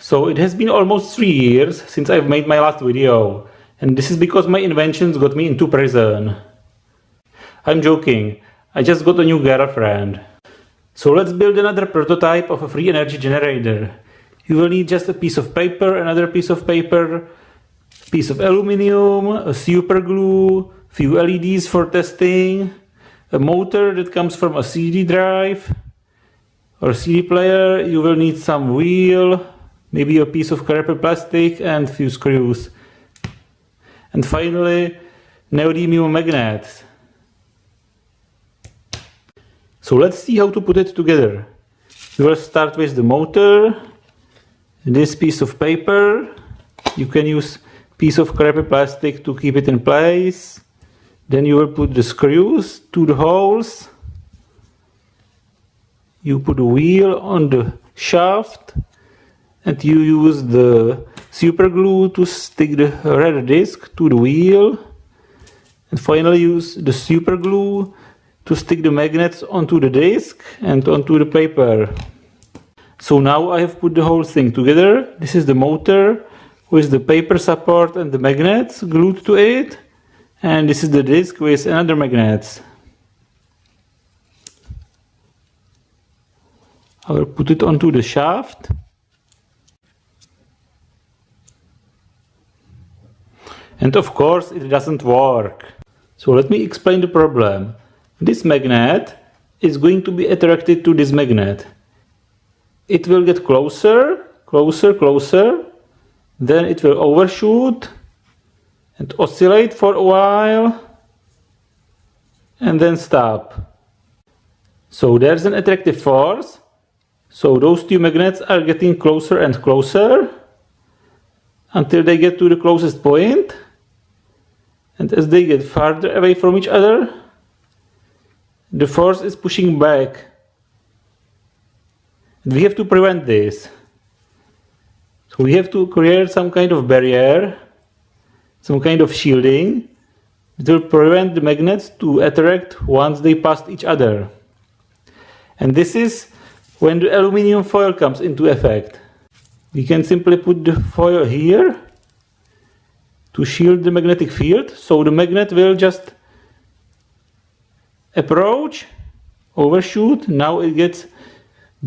So it has been almost 3 years since I've made my last video, and this is because my inventions got me into prison. I'm joking, I just got a new girlfriend. So let's build another prototype of a free energy generator. You will need just a piece of paper, another piece of paper, a piece of aluminum, a super glue, few LEDs for testing, a motor that comes from a CD drive or CD player. You will need some wheel, maybe a piece of crappy plastic and few screws. And finally, neodymium magnets. So let's see how to put it together. We will start with the motor, this piece of paper. You can use a piece of crappy plastic to keep it in place. Then you will put the screws to the holes. You put a wheel on the shaft and you use the super glue to stick the red disc to the wheel. And finally use the super glue to stick the magnets onto the disc and onto the paper. So now I have put the whole thing together. This is the motor with the paper support and the magnets glued to it. And this is the disc with another magnets. I will put it onto the shaft. And of course it doesn't work. So let me explain the problem. This magnet is going to be attracted to this magnet. It will get closer, closer, closer. Then it will overshoot and oscillate for a while and then stop. So there's an attractive force. So those two magnets are getting closer and closer until they get to the closest point. And as they get farther away from each other, the force is pushing back. And we have to prevent this. So we have to create some kind of barrier, some kind of shielding that will prevent the magnets to attract once they pass each other. And this is when the aluminum foil comes into effect. We can simply put the foil here to shield the magnetic field, so the magnet will just approach, overshoot. Now it gets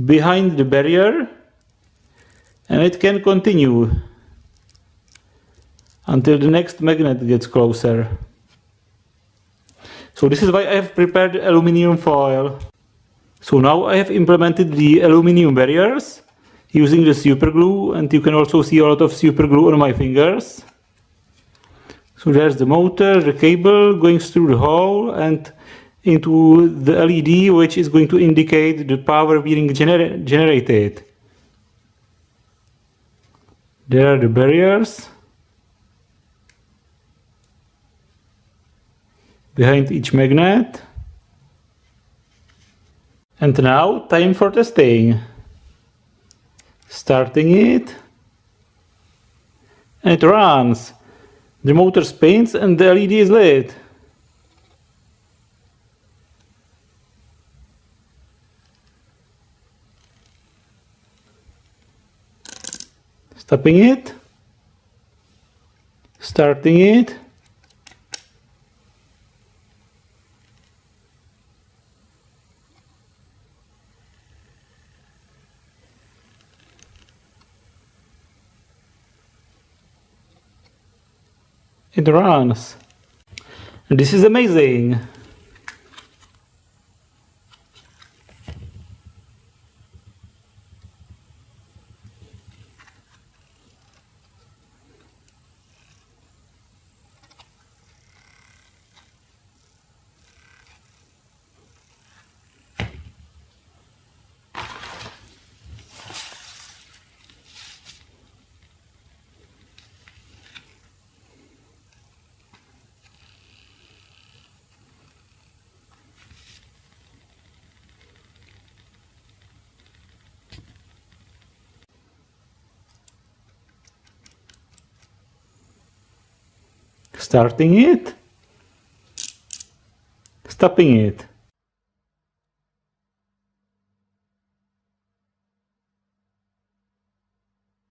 behind the barrier and it can continue until the next magnet gets closer. So this is why I have prepared the aluminum foil. So now I have implemented the aluminum barriers using the super glue, and you can also see a lot of super glue on my fingers. So there's the motor, the cable going through the hole and into the LED, which is going to indicate the power being generated. There are the barriers behind each magnet. And now, time for testing. Starting it. And it runs. The motor spins and the LED is lit. Stopping it. Starting it. It runs. And this is amazing. Starting it, stopping it.